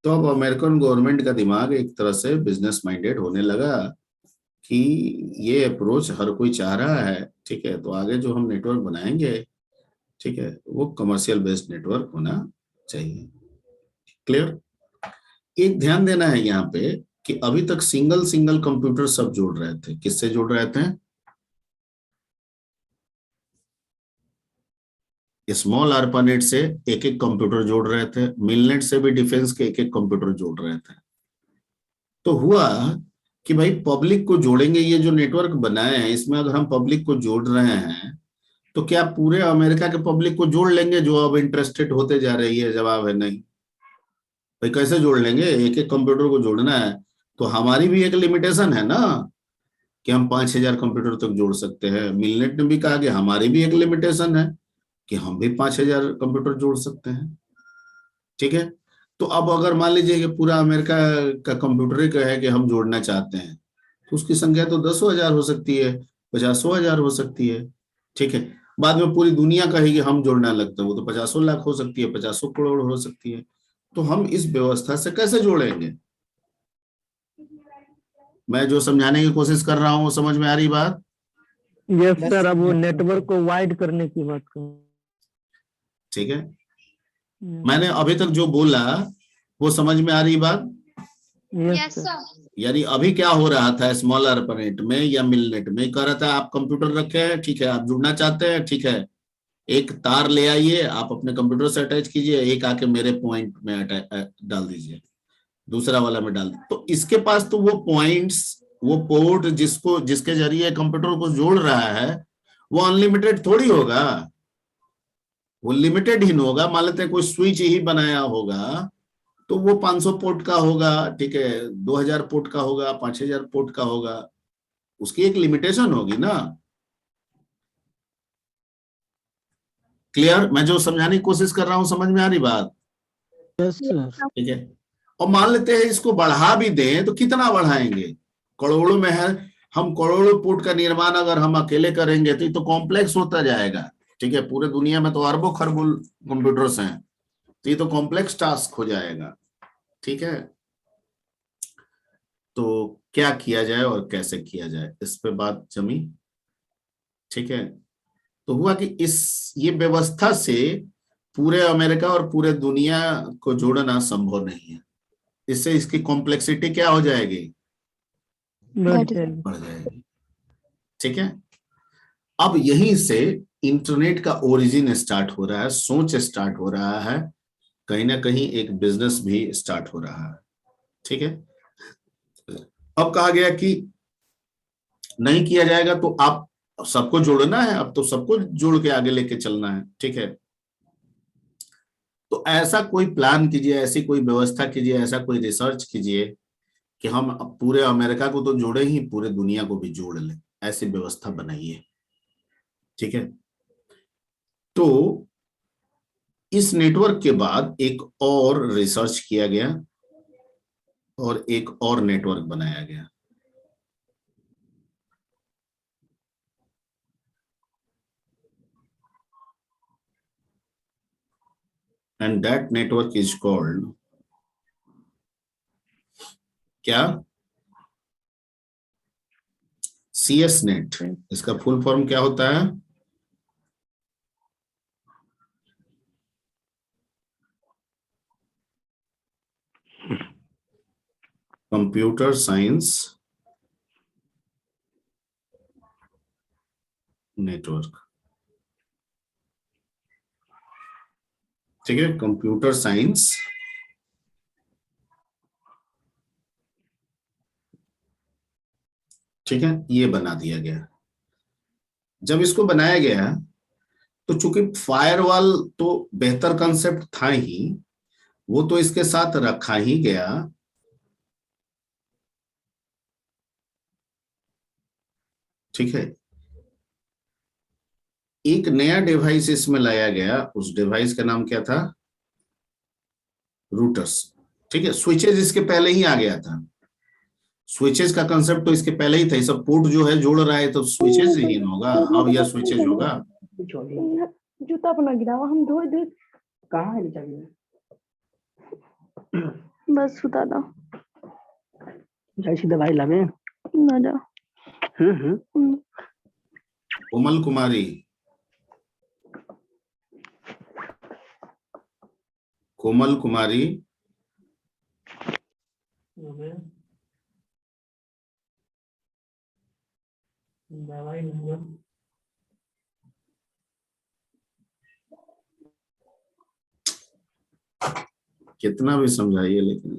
तो अब अमेरिकन गवर्नमेंट का दिमाग एक तरह से बिजनेस माइंडेड होने लगा कि ये अप्रोच हर कोई चाह रहा है, ठीक है, तो आगे जो हम नेटवर्क बनाएंगे, ठीक है, वो कमर्शियल बेस्ड नेटवर्क होना चाहिए। क्लियर? एक ध्यान देना है यहाँ पे कि अभी तक सिंगल सिंगल कंप्यूटर सब जोड़ रहे थे। किससे जोड़ रहे थे? स्मॉल ARPANET से एक एक कंप्यूटर जोड़ रहे थे, मिलनेट से भी डिफेंस के एक एक कंप्यूटर जोड़ रहे थे। तो हुआ कि भाई पब्लिक को जोड़ेंगे, ये जो नेटवर्क बनाए हैं इसमें अगर हम पब्लिक को जोड़ रहे हैं तो क्या पूरे अमेरिका के पब्लिक को जोड़ लेंगे जो अब इंटरेस्टेड होते जा रही है? जवाब है नहीं। भाई कैसे जोड़ लेंगे? एक एक कंप्यूटर को जोड़ना है तो हमारी भी एक लिमिटेशन है ना कि हम 5,000 कंप्यूटर तक जोड़ सकते हैं। मिलनेट ने भी कहा कि हमारी भी एक लिमिटेशन है कि हम भी 5,000 कंप्यूटर जोड़ सकते हैं, ठीक है। तो अब अगर मान लीजिए कि पूरा अमेरिका का कंप्यूटर का है कि हम जोड़ना चाहते हैं तो उसकी संख्या तो 10,000 हो सकती है, 50,000 हो सकती है, ठीक है। बाद में पूरी दुनिया कहेगी हम जोड़ना लगता है, वो तो 50 लाख हो सकती है, 50 करोड़ हो सकती है। तो हम इस व्यवस्था से कैसे जोड़ेंगे? मैं जो समझाने की कोशिश कर रहा हूँ समझ में आ रही बात? यस सर, अब वो नेटवर्क को वाइड करने की बात कर। ठीक है, मैंने अभी तक जो बोला वो समझ में आ रही बात? Yes sir. यानी अभी क्या हो रहा था स्मॉल ARPANET में या मिलनेट में, कह रहा था आप कंप्यूटर रखे हैं, ठीक है, आप जुड़ना चाहते हैं, ठीक है, एक तार ले आइए, आप अपने कंप्यूटर से अटैच कीजिए, एक आके मेरे पॉइंट में डाल दीजिए, दूसरा वाला में डाल दीजिए। तो इसके पास तो वो पॉइंट्स, वो पोर्ट जिसके जरिए कंप्यूटर को जोड़ रहा है वो अनलिमिटेड थोड़ी होगा, वो लिमिटेड ही होगा। मान लेते हैं कोई स्विच ही बनाया होगा तो वो 500 पोर्ट का होगा, ठीक है, 2,000 पोर्ट का होगा, 5,000 पोर्ट का होगा, उसकी एक लिमिटेशन होगी ना। क्लियर? मैं जो समझाने की कोशिश कर रहा हूं समझ में आ रही बात? Yes sir. ठीक है। और मान लेते हैं इसको बढ़ा भी दें तो कितना बढ़ाएंगे? करोड़ों में है, हम करोड़ों पोर्ट का निर्माण अगर हम अकेले करेंगे तो ये तो कॉम्प्लेक्स होता जाएगा, ठीक है। पूरे दुनिया में तो अरबों खरबों कंप्यूटर्स हैं, तो ये तो कॉम्प्लेक्स टास्क हो जाएगा, ठीक है। तो क्या किया जाए और कैसे किया जाए, इस पे बात जमी, ठीक है। तो हुआ कि ये व्यवस्था से पूरे अमेरिका और पूरे दुनिया को जोड़ना संभव नहीं है। इससे इसकी कॉम्प्लेक्सिटी क्या हो जाएगी? बढ़ जाएगी, ठीक है। अब यहीं से इंटरनेट का ओरिजिन स्टार्ट हो रहा है, सोच स्टार्ट हो रहा है, कहीं ना कहीं एक बिजनेस भी स्टार्ट हो रहा है, ठीक है। अब कहा गया कि नहीं किया जाएगा तो आप सबको जोड़ना है, अब तो सबको जोड़ के आगे लेके चलना है, ठीक है। तो ऐसा कोई प्लान कीजिए, ऐसी कोई व्यवस्था कीजिए, ऐसा कोई रिसर्च कीजिए कि हम पूरे अमेरिका को तो जोड़े ही, पूरे दुनिया को भी जोड़ लें, ऐसी व्यवस्था बनाइए, ठीक है। तो इस नेटवर्क के बाद एक और रिसर्च किया गया और एक और नेटवर्क बनाया गया। and that network is called क्या? CS net. इसका फुल फॉर्म क्या होता है? Computer science network. ठीक है, कंप्यूटर साइंस ठीक है, ये बना दिया गया। जब इसको बनाया गया तो चूंकि फायरवॉल तो बेहतर कंसेप्ट था ही, वो तो इसके साथ रखा ही गया। ठीक है, एक नया डिवाइस इसमें लाया गया। उस डिवाइस का नाम क्या था? रूटर्स। ठीक है, स्विचेज इसके पहले ही आ गया था। स्विचेज का कंसेप्ट तो इसके पहले ही था। ये सब पोर्ट जो है जोड़ रहा है तो स्विचेज ही होगा, अब यह स्विचेज होगा। जूता अपना गिरावा हम धोए धोए कहाँ है चाहिए बस सुता दो जैसी दवाई लावे ना जा। कोमल कुमारी, कोमल कुमारी दवाई कितना भी समझाइए लेकिन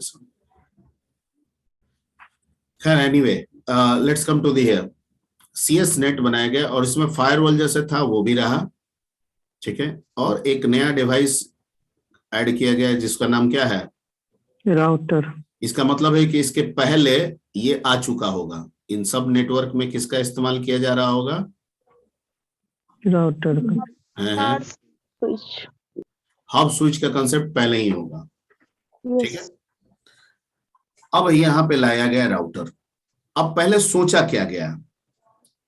खैर anyway, let's come to the here. CS net बनाया गया और इसमें फायरवॉल जैसे था वो भी रहा। ठीक है, और एक नया डिवाइस ऐड किया गया जिसका नाम क्या है? राउटर। इसका मतलब है कि इसके पहले ये आ चुका होगा। इन सब नेटवर्क में किसका इस्तेमाल किया जा रहा होगा? राउटर। हब स्विच का कंसेप्ट पहले ही होगा। ठीक है, अब यहां पे लाया गया राउटर। अब पहले सोचा क्या गया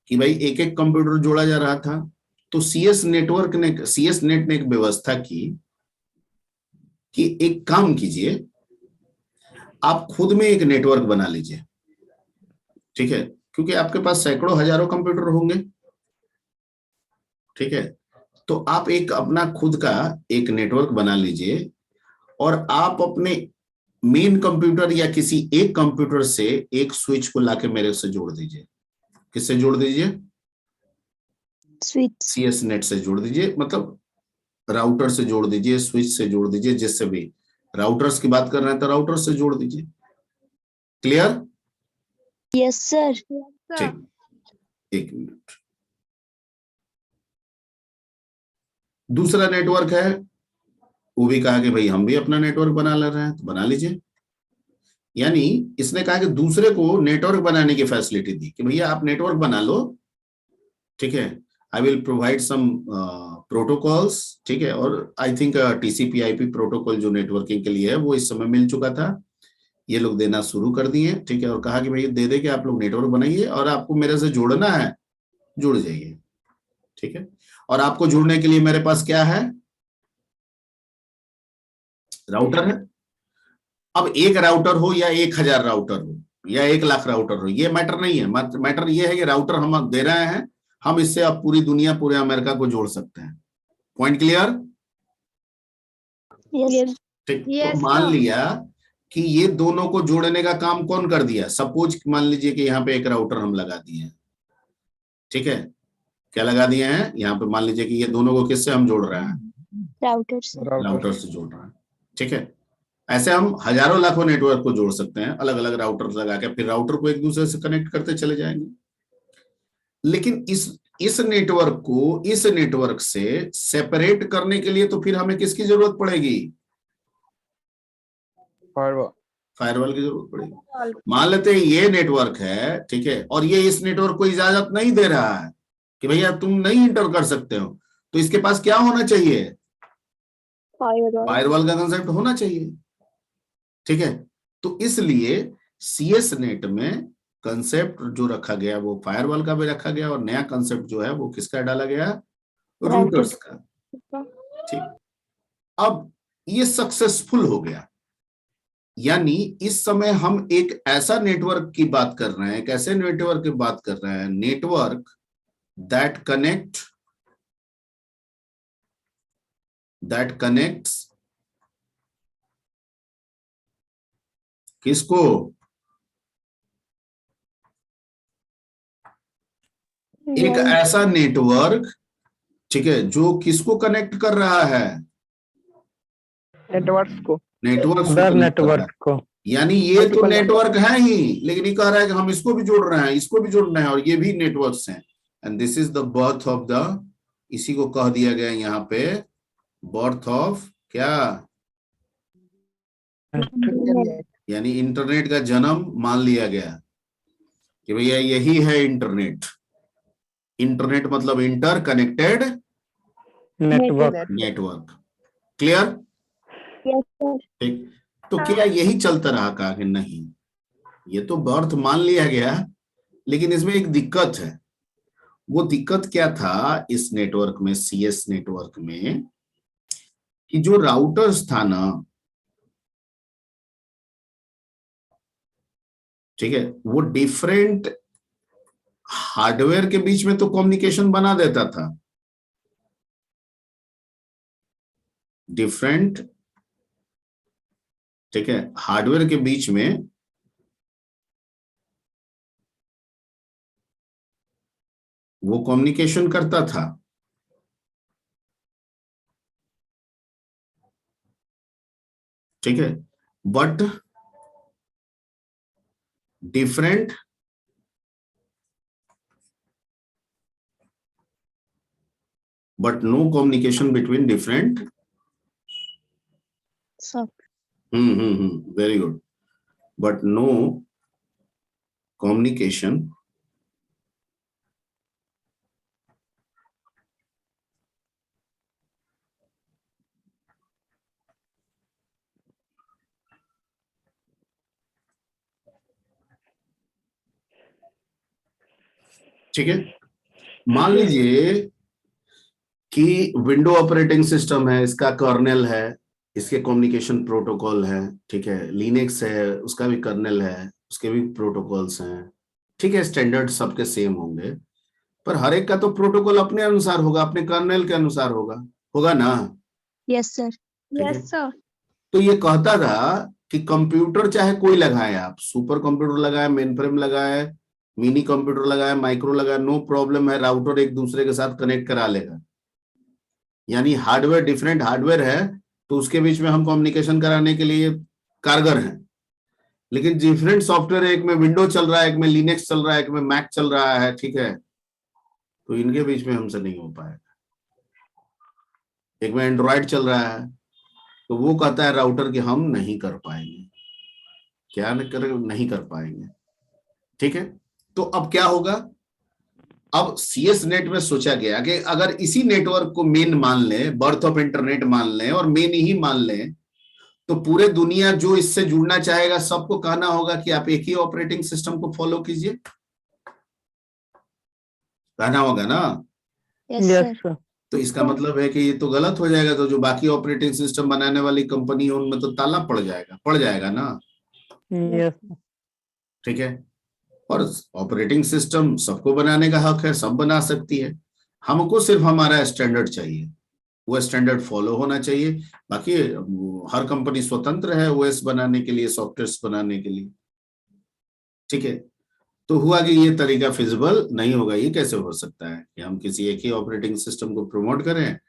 कि भाई एक एक कंप्यूटर जोड़ा जा रहा था, तो CS नेट ने एक व्यवस्था की कि एक काम कीजिए, आप खुद में एक नेटवर्क बना लीजिए। ठीक है, क्योंकि आपके पास सैकड़ों हजारों कंप्यूटर होंगे। ठीक है, तो आप एक अपना खुद का एक नेटवर्क बना लीजिए और आप अपने मेन कंप्यूटर या किसी एक कंप्यूटर से एक स्विच को लाके मेरे से जोड़ दीजिए। किससे जोड़ दीजिए? स्विच। CS नेट से जोड़ दीजिए, मतलब राउटर से जोड़ दीजिए, स्विच से जोड़ दीजिए, जिससे भी। राउटर्स की बात कर रहे हैं तो राउटर से जोड़ दीजिए। क्लियर? Yes sir. ठीक, एक मिनट। दूसरा नेटवर्क है, वो भी कहा कि भाई हम भी अपना नेटवर्क बना ले रहे हैं, तो बना लीजिए। यानी इसने कहा कि दूसरे को नेटवर्क बनाने की फैसिलिटी दी कि भैया आप नेटवर्क बना लो। ठीक है, I will provide some protocols. ठीक है, और आई थिंक TCP/IP प्रोटोकॉल जो नेटवर्किंग के लिए है वो इस समय मिल चुका था, ये लोग देना शुरू कर दिए। ठीक है, और कहा कि भाई दे दे के आप लोग नेटवर्क बनाइए और आपको मेरे से जोड़ना है, जुड़ जाइए। ठीक है, और आपको जुड़ने के लिए मेरे पास क्या है? राउटर है। अब एक राउटर हो या 1000 राउटर हो या 1,00,000 राउटर हो, ये मैटर नहीं है। मैटर ये है कि राउटर हम दे रहे हैं, हम इससे अब पूरी दुनिया, पूरे अमेरिका को जोड़ सकते हैं। Point clear? यस। ठीक, तो मान लिया कि ये दोनों को जोड़ने का काम कौन कर दिया? सपोज मान लीजिए कि यहाँ पे एक राउटर हम लगा दिए हैं। ठीक है, क्या लगा दिए हैं यहाँ पे? मान लीजिए कि ये दोनों को किससे हम जोड़ रहे हैं? राउटर से। राउटर से जोड़ रहे हैं। ठीक है, ऐसे हम हजारों लाखों नेटवर्क को जोड़ सकते हैं, अलग अलग राउटर लगा के, फिर राउटर को एक दूसरे से कनेक्ट करते चले जाएंगे। लेकिन इस नेटवर्क को इस नेटवर्क से सेपरेट करने के लिए तो फिर हमें किसकी जरूरत पड़ेगी? फायरवॉल की जरूरत पड़ेगी। मान लेते हैं ये नेटवर्क है, ठीक है, और ये इस नेटवर्क को इजाजत नहीं दे रहा है कि भैया तुम नहीं इंटर कर सकते हो, तो इसके पास क्या होना चाहिए? फायरवॉल का कंसेप्ट होना चाहिए। ठीक है, तो इसलिए CS नेट में कंसेप्ट जो रखा गया वो फायरवॉल का भी रखा गया, और नया कंसेप्ट जो है वो किसका डाला गया? रूटर्स का। ठीक, अब ये सक्सेसफुल हो गया। यानी इस समय हम एक ऐसा नेटवर्क की बात कर रहे हैं, एक ऐसे नेटवर्क की बात कर रहे हैं, नेटवर्क दैट कनेक्ट्स किसको? एक ऐसा नेटवर्क, ठीक है, जो किसको कनेक्ट कर रहा है? नेटवर्क्स को, नेटवर्क अदर नेटवर्क को। यानी ये तो नेटवर्क है ही, लेकिन ये कह रहा है कि हम इसको भी जोड़ रहे हैं, इसको भी जोड़ रहे हैं, और ये भी नेटवर्क्स हैं। And this is the birth of the, इसी को कह दिया गया यहाँ पे बर्थ ऑफ क्या? यानी इंटरनेट का जन्म मान लिया गया कि भैया यही है इंटरनेट। इंटरनेट मतलब inter connected network. Clear? Yes sir. ठीक। तो क्या यही चलता रहा? कहा कि नहीं, ये तो बर्थ मान लिया गया, लेकिन इसमें एक दिक्कत है। वो दिक्कत क्या था इस नेटवर्क में, सीएस नेटवर्क में, कि जो राउटर्स था ना, ठीक है, वो डिफरेंट हार्डवेयर के बीच में तो कम्युनिकेशन बना देता था। डिफरेंट, ठीक है, हार्डवेयर के बीच में वो कम्युनिकेशन करता था। ठीक है, but different but no communication between different. Very good. But no communication ठीक है। मान लीजिए कि विंडो ऑपरेटिंग सिस्टम है, इसका कर्नेल है, इसके कम्युनिकेशन प्रोटोकॉल है, ठीक है। लिनक्स है, उसका भी कर्नेल है, उसके भी प्रोटोकॉल्स हैं, ठीक है। स्टैंडर्ड सबके सेम होंगे, पर हर एक का तो प्रोटोकॉल अपने अनुसार होगा, अपने कर्नेल के अनुसार होगा ना? Yes sir. Yes sir. तो ये कहता था कि कंप्यूटर चाहे कोई लगाए, आप सुपर कंप्यूटर लगाए, मेन फ्रेम लगाए, मिनी कंप्यूटर लगाए, माइक्रो लगाए, नो प्रॉब्लम है, राउटर एक दूसरे के साथ कनेक्ट करा लेगा। यानी हार्डवेयर डिफरेंट हार्डवेयर है तो उसके बीच में हम कम्युनिकेशन कराने के लिए कारगर हैं। लेकिन डिफरेंट सॉफ्टवेयर है, एक में विंडो चल रहा है, एक में लिनक्स चल रहा है, एक में मैक चल रहा है, ठीक है, तो इनके बीच में हमसे नहीं हो पाएगा। एक में एंड्रॉइड चल रहा है, तो वो कहता है राउटर कि हम नहीं कर पाएंगे, क्या नहीं कर पाएंगे, ठीक है। तो अब क्या होगा? अब सीएस नेट में सोचा गया कि अगर इसी नेटवर्क को मेन मान लें, बर्थ ऑफ इंटरनेट मान लें और मेन ही मान लें, तो पूरे दुनिया जो इससे जुड़ना चाहेगा सबको कहना होगा कि आप एक ही ऑपरेटिंग सिस्टम को फॉलो कीजिए, कहना होगा ना? Yes sir. तो इसका मतलब है कि ये तो गलत हो जाएगा, तो जो बाकी ऑपरेटिंग सिस्टम बनाने वाली कंपनी है उनमें तो ताला पड़ जाएगा ना? यस। ठीक है। और ऑपरेटिंग सिस्टम सबको बनाने का हक है, सब बना सकती है, हमको सिर्फ हमारा स्टैंडर्ड चाहिए, वो स्टैंडर्ड फॉलो होना चाहिए। बाकी हर कंपनी स्वतंत्र है ओएस बनाने के लिए, सॉफ्टवेयर बनाने के लिए, ठीक है। तो हुआ कि ये तरीका फिजिबल नहीं होगा। ये कैसे हो सकता है कि हम किसी एक ही ऑपरेटिंग सिस्टम को प्रमोट करें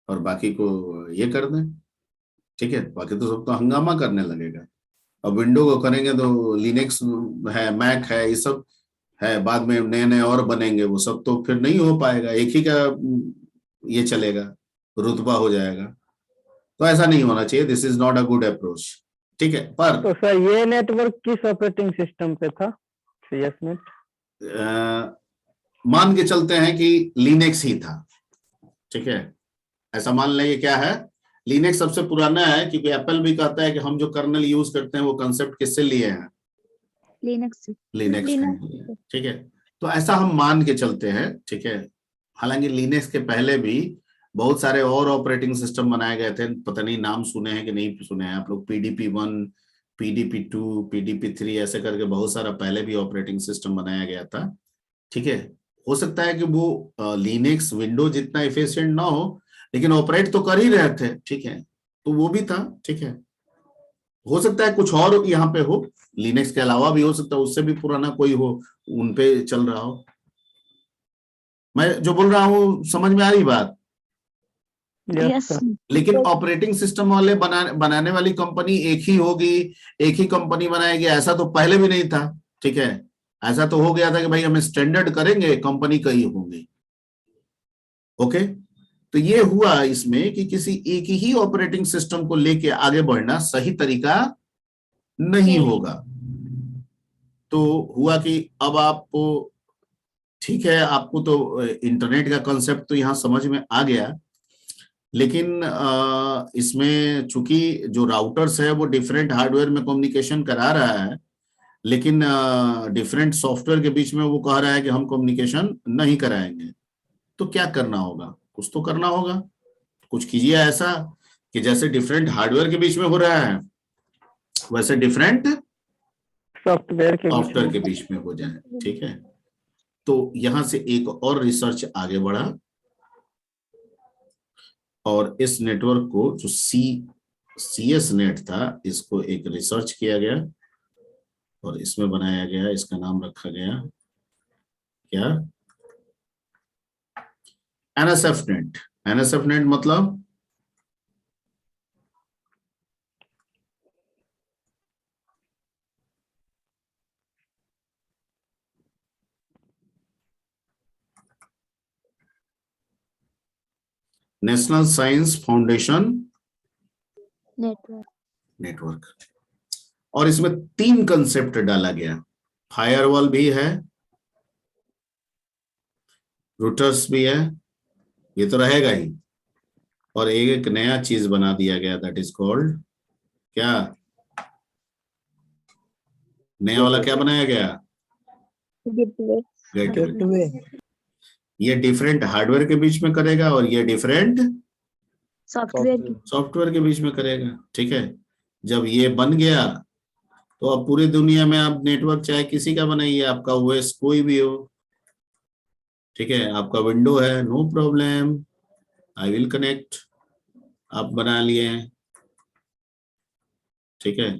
और बाकी को ये कर दें, ठीक है, बाकी तो सब तो हंगामा करने लगेगा। अब विंडो को करेंगे तो लिनक्स है, मैक है, ये सब है, बाद में नए नए और बनेंगे, वो सब तो फिर नहीं हो पाएगा, एक ही का ये चलेगा, रुतबा हो जाएगा। तो ऐसा नहीं होना चाहिए, this is not a good approach, ठीक है। पर तो सर ये नेटवर्क किस ऑपरेटिंग सिस्टम पे था? सीएस नेट मान के चलते हैं कि लिनक्स ही था, ठीक है, ऐसा मान लेंगे। क्या है? लिनक्स सबसे पुराना है, क्योंकि एप्पल भी कहता है कि हम जो कर्नल यूज करते हैं वो कंसेप्ट किससे लिए हैं? लिनक्स लिनक्स, ठीक है। तो ऐसा हम मान के चलते हैं, ठीक है। हालांकि लिनक्स के पहले भी बहुत सारे और ऑपरेटिंग सिस्टम बनाए गए थे, पता नहीं नाम सुने हैं कि नहीं सुने हैं आप लोग। PDP-1, PDP-2, PDP-3 ऐसे करके बहुत सारा पहले भी ऑपरेटिंग सिस्टम बनाया गया था। ठीक है, हो सकता है कि वो लिनक्स विंडो जितना एफिशिएंट ना हो, लेकिन ऑपरेट तो कर ही रहे थे। ठीक है, तो वो भी था। ठीक है, हो सकता है कुछ और यहाँ पे हो, लिनक्स के अलावा भी हो सकता है, उससे भी पुराना कोई हो, उन पे चल रहा हो। मैं जो बोल रहा हूँ समझ में आ रही बात? Yes yes sir. लेकिन ऑपरेटिंग सिस्टम वाले बनाने वाली कंपनी एक ही होगी, एक ही कंपनी बनाएगी, ऐसा तो पहले भी नहीं था। ठीक है, ऐसा तो हो गया था कि भाई हम स्टैंडर्ड करेंगे, कंपनी कई होंगी। ओके, तो ये हुआ इसमें कि किसी एक ही ऑपरेटिंग सिस्टम को लेके आगे बढ़ना सही तरीका नहीं होगा। तो हुआ कि अब आपको, ठीक है, आपको तो इंटरनेट का कंसेप्ट तो यहाँ समझ में आ गया, लेकिन इसमें चूंकि जो राउटर्स है वो डिफरेंट हार्डवेयर में कम्युनिकेशन करा रहा है, लेकिन डिफरेंट सॉफ्टवेयर के बीच में वो कह रहा है कि हम कम्युनिकेशन नहीं कराएंगे। तो क्या करना होगा? कुछ तो करना होगा। कुछ कीजिए ऐसा कि जैसे डिफरेंट हार्डवेयर के बीच में हो रहा है, वैसे डिफरेंट सॉफ्टवेयर के बीच में हो जाए। ठीक है, तो यहां से एक और रिसर्च आगे बढ़ा और इस नेटवर्क को जो CS नेट था, इसको एक रिसर्च किया गया और इसमें बनाया गया, इसका नाम रखा गया क्या? NSF net. NSF नेट मतलब नेशनल साइंस फाउंडेशन नेटवर्क। और इसमें 3 कंसेप्ट डाला गया। फायरवॉल भी है, रूटर्स भी है, ये तो रहेगा ही, और एक नया चीज बना दिया गया, दैट इज कॉल्ड क्या? नया वाला क्या बनाया गया? गेटवे। ये डिफरेंट हार्डवेयर के बीच में करेगा और ये डिफरेंट सॉफ्टवेयर के बीच में करेगा। ठीक है, जब ये बन गया तो अब पूरी दुनिया में आप नेटवर्क चाहे किसी का बनाइए, आपका OS कोई भी हो, ठीक है, आपका विंडो है, no problem, I will connect, आप बना लिए। ठीक है,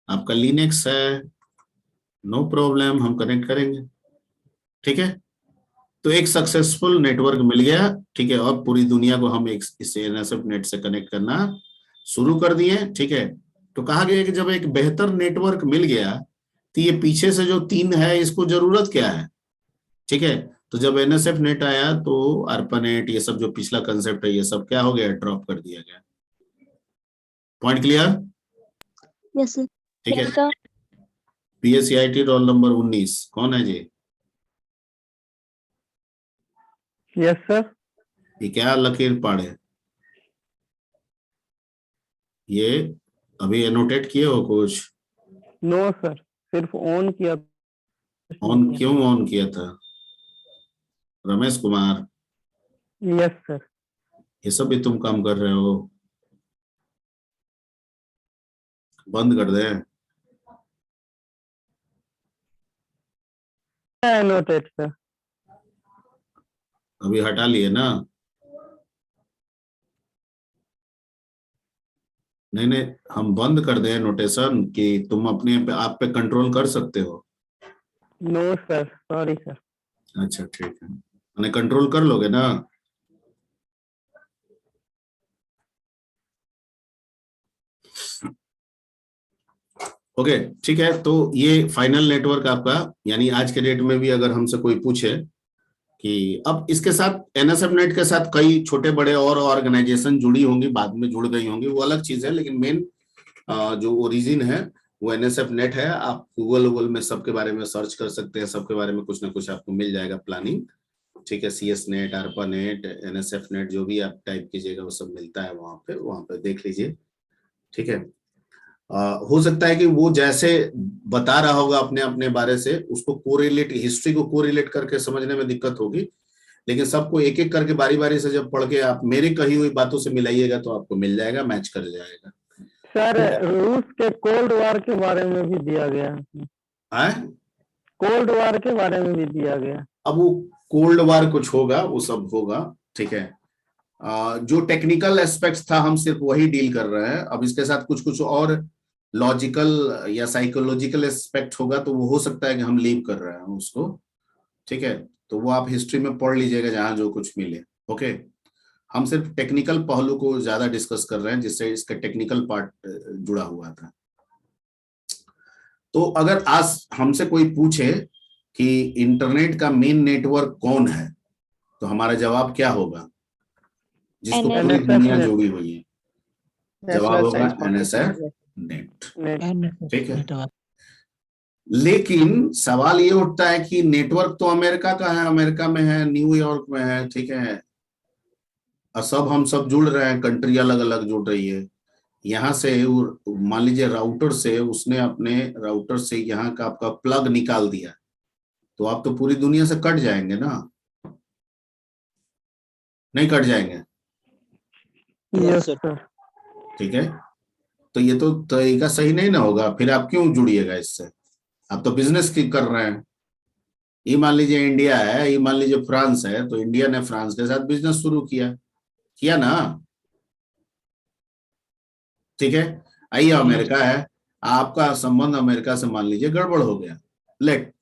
आपका लिनक्स है, नो प्रॉब्लम, हम कनेक्ट करेंगे। ठीक है, तो एक सक्सेसफुल नेटवर्क मिल गया। ठीक है, और पूरी दुनिया को हम एक इस NSF नेट से कनेक्ट करना शुरू कर दिए। ठीक है, तो कहा गया कि जब एक बेहतर नेटवर्क मिल गया तो ये पीछे से जो 3 है इसको जरूरत क्या है? ठीक है, तो जब NSF नेट आया तो ARPANET, ये सब जो पिछला कंसेप्ट है, ये सब क्या हो गया? ड्रॉप कर दिया गया। Point clear? Yes sir. ठीक है, PSCIT रोल नंबर 19 कौन है जी? Yes sir. ये क्या लकीर पाड़े? ये अभी एनोटेट किए हो कुछ? नो सर, सिर्फ ऑन किया। ऑन क्यों ऑन किया था? Ramesh Kumar, yes sir. ये सब भी तुम काम कर रहे हो? बंद कर दे। Noted sir. अभी हटा लिए ना? नहीं नहीं, हम बंद कर दे नोटेशन कि तुम अपने आप पे कंट्रोल कर सकते हो? No sir, sorry sir. अच्छा ठीक है, मैंने कंट्रोल कर लोगे ना? ओके ठीक है, तो ये फाइनल नेटवर्क आपका, यानी आज के डेट में भी अगर हमसे कोई पूछे कि अब इसके साथ NSF नेट के साथ कई छोटे बड़े और ऑर्गेनाइजेशन जुड़ी होंगी, बाद में जुड़ गई होंगी, वो अलग चीज है, लेकिन मेन जो ओरिजिन है वो NSF नेट है। आप गूगल में सबके बारे में सर्च कर सकते हैं, सबके बारे में कुछ ना कुछ आपको मिल जाएगा प्लानिंग। ठीक है, CS net, ARPANET, NSF net, जो भी आप टाइप कीजिएगा वो सब मिलता है वहां पे देख लीजिए। ठीक है, हो सकता है कि वो जैसे बता रहा होगा अपने अपने बारे से, उसको कोरिलेट, हिस्ट्री को कोरिलेट करके समझने में दिक्कत होगी, लेकिन सबको एक एक करके बारी बारी से जब पढ़ के आप मेरी कही हुई बातों से मिलाइएगा तो आपको मिल जाएगा, मैच कर जाएगा। सर रूस के कोल्ड वॉर के बारे में भी दिया गया है। है कोल्ड वॉर के बारे में भी दिया गया। अब वो कोल्ड वार कुछ होगा, वो सब होगा, ठीक है। जो टेक्निकल एस्पेक्ट्स था हम सिर्फ वही डील कर रहे हैं। अब इसके साथ कुछ कुछ और लॉजिकल या साइकोलॉजिकल एस्पेक्ट होगा तो वो हो सकता है कि हम लीव कर रहे हैं उसको, ठीक है। तो वो आप हिस्ट्री में पढ़ लीजिएगा जहां जो कुछ मिले, ओके। हम सिर्फ टेक्निकल पहलू को ज्यादा डिस्कस कर रहे हैं जिससे इसका टेक्निकल पार्ट जुड़ा हुआ था। तो अगर आज हमसे कोई पूछे कि इंटरनेट का मेन नेटवर्क कौन है तो हमारा जवाब क्या होगा, जिसको पूरी दुनिया जुड़ी हुई है? जवाब होगा NSF नेट, ठीक है। लेकिन सवाल ये उठता है कि नेटवर्क तो अमेरिका का है, अमेरिका में है, न्यूयॉर्क में है, ठीक है। और सब हम सब जुड़ रहे हैं, कंट्री अलग अलग जुड़ रही है। यहाँ से मान लीजिए राउटर से उसने अपने राउटर से यहाँ का आपका प्लग निकाल दिया तो आप तो पूरी दुनिया से कट जाएंगे ना, नहीं कट जाएंगे? Yes sir. ठीक है, तो ये तो तरीका सही नहीं ना होगा। फिर आप क्यों जुड़िएगा इससे? आप तो बिजनेस की कर रहे हैं। ये मान लीजिए इंडिया है, ये मान लीजिए फ्रांस है, तो इंडिया ने फ्रांस के साथ बिजनेस शुरू किया ना, ठीक है। आइए अमेरिका है, आपका संबंध अमेरिका से मान लीजिए गड़बड़ हो गया, लेट,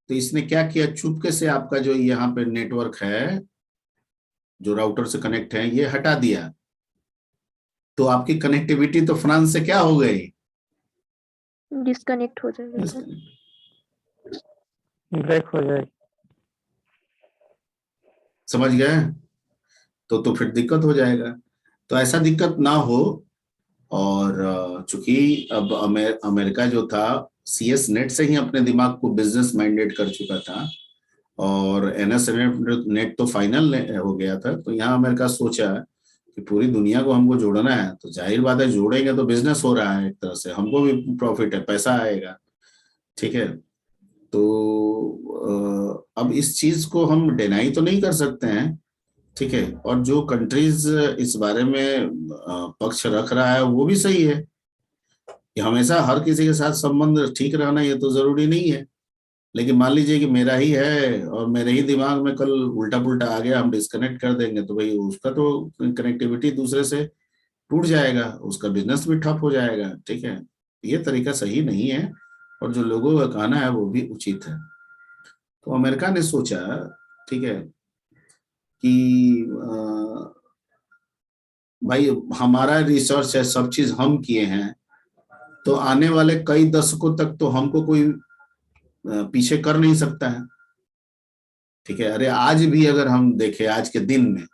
तो इसने क्या किया, चुपके से आपका जो यहाँ पे नेटवर्क है जो राउटर से कनेक्ट है ये हटा दिया, तो आपकी कनेक्टिविटी तो फ्रांस से क्या हो गई, डिस्कनेक्ट हो जाएगा सर। ब्रेक हो जाएगी। समझ गए? तो फिर दिक्कत हो जाएगा। तो ऐसा दिक्कत ना हो। और चूंकि अब अमेरिका जो था CS नेट से ही अपने दिमाग को बिजनेस माइंडेड कर चुका था और NS नेट तो फाइनल हो गया था, तो यहाँ अमेरिका सोचा कि पूरी दुनिया को हमको जोड़ना है, तो जाहिर बात है जोड़ेंगे तो बिजनेस हो रहा है, एक तरह से हमको भी प्रॉफिट है, पैसा आएगा, ठीक है। तो अब इस चीज को हम डिनाई तो नहीं कर सकते हैं, ठीक है। और जो कंट्रीज इस बारे में पक्ष रख रहा है वो भी सही है कि हमेशा हर किसी के साथ संबंध ठीक रहना ये तो जरूरी नहीं है। लेकिन मान लीजिए कि मेरा ही है और मेरे ही दिमाग में कल उल्टा पुल्टा आ गया, हम डिस्कनेक्ट कर देंगे तो भाई उसका तो कनेक्टिविटी दूसरे से टूट जाएगा, उसका बिजनेस भी ठप हो जाएगा, ठीक है। ये तरीका सही नहीं है और जो लोगों का कहना है वो भी उचित है। तो अमेरिका ने सोचा, ठीक है, कि भाई हमारा रिसर्च है, सब चीज हम किए हैं, तो आने वाले कई दशकों तक तो हमको कोई पीछे कर नहीं सकता है, ठीक है। अरे आज भी अगर हम देखें आज के दिन में,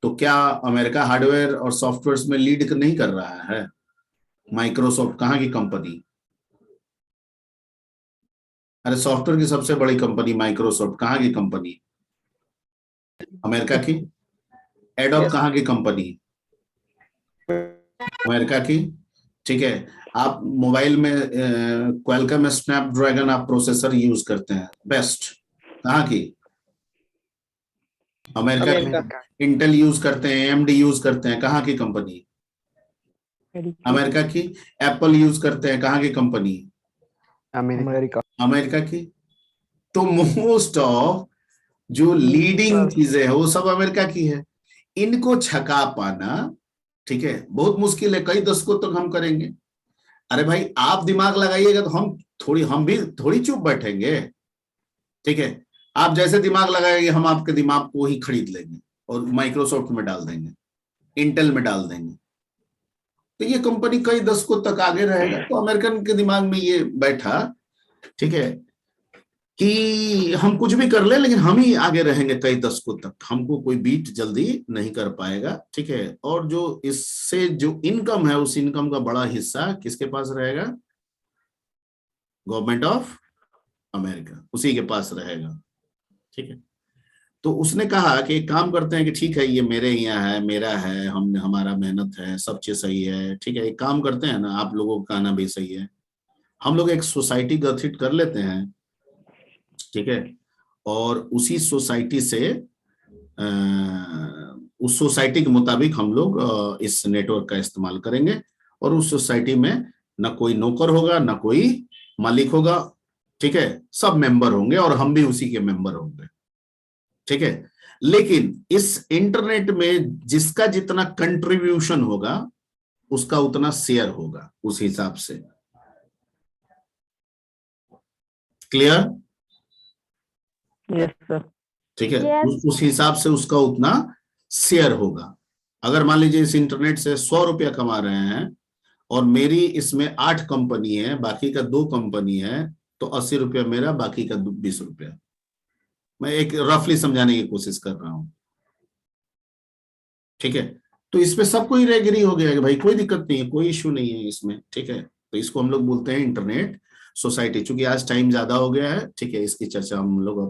तो क्या अमेरिका हार्डवेयर और सॉफ्टवेयर में लीड नहीं कर रहा है? माइक्रोसॉफ्ट कहाँ की कंपनी? अरे सॉफ्टवेयर की सबसे बड़ी कंपनी माइक्रोसॉफ्ट कहाँ की कंपनी? अमेरिका की। एडोब कहाँ की कंपनी? अमेरिका की, ठीक है। आप मोबाइल में क्वालकॉम स्नैपड्रैगन आप प्रोसेसर यूज करते हैं, बेस्ट, कहाँ की? अमेरिका की। इंटेल यूज करते हैं, AMD यूज करते हैं, कहाँ की कंपनी? अमेरिका की। एप्पल यूज करते हैं, कहाँ की कंपनी? अमेरिका की। तो मोस्ट ऑफ जो लीडिंग चीजें है वो सब अमेरिका की है। इनको छका पाना, ठीक है, बहुत मुश्किल है, कई दशकों तक हम करेंगे। अरे भाई आप दिमाग लगाइएगा तो हम भी थोड़ी चुप बैठेंगे, ठीक है। आप जैसे दिमाग लगाएंगे हम आपके दिमाग को ही खरीद लेंगे और माइक्रोसॉफ्ट में डाल देंगे, इंटेल में डाल देंगे, तो ये कंपनी कई दशकों तक आगे रहेगा। तो अमेरिकन के दिमाग में ये बैठा, ठीक है, कि हम कुछ भी कर ले लेकिन हम ही आगे रहेंगे कई दशकों तक, हमको कोई बीट जल्दी नहीं कर पाएगा, ठीक है। और जो इससे जो इनकम है उस इनकम का बड़ा हिस्सा किसके पास रहेगा? गवर्नमेंट ऑफ अमेरिका, उसी के पास रहेगा, ठीक है। तो उसने कहा कि एक काम करते हैं कि ठीक है ये मेरे यहाँ है, मेरा है, हमारा मेहनत है, सब चीज सही है, ठीक है। एक काम करते हैं ना, आप लोगों का कहना भी सही है, हम लोग एक सोसाइटी गठित कर लेते हैं, ठीक है, और उसी सोसाइटी से उस सोसाइटी के मुताबिक हम लोग इस नेटवर्क का इस्तेमाल करेंगे, और उस सोसाइटी में ना कोई नौकर होगा ना कोई मालिक होगा, ठीक है, सब मेंबर होंगे और हम भी उसी के मेंबर होंगे, ठीक है। लेकिन इस इंटरनेट में जिसका जितना कंट्रीब्यूशन होगा उसका उतना शेयर होगा उस हिसाब से। क्लियर? Yes sir. ठीक है, Yes. उस हिसाब से उसका उतना शेयर होगा। अगर मान लीजिए इस इंटरनेट से 100 रुपया कमा रहे हैं और मेरी इसमें 8 कंपनी है, बाकी का 2 कंपनी है, तो 80 रुपया मेरा, बाकी का 20 रुपया। मैं एक रफली समझाने की कोशिश कर रहा हूं, ठीक है। तो इसमें सबको ही एग्री हो गया कि भाई कोई दिक्कत नहीं है, कोई इश्यू नहीं है इसमें, ठीक है। तो इसको हम लोग बोलते हैं इंटरनेट सोसाइटी। चूंकि आज टाइम ज्यादा हो गया है, ठीक है, इसकी चर्चा हम लोग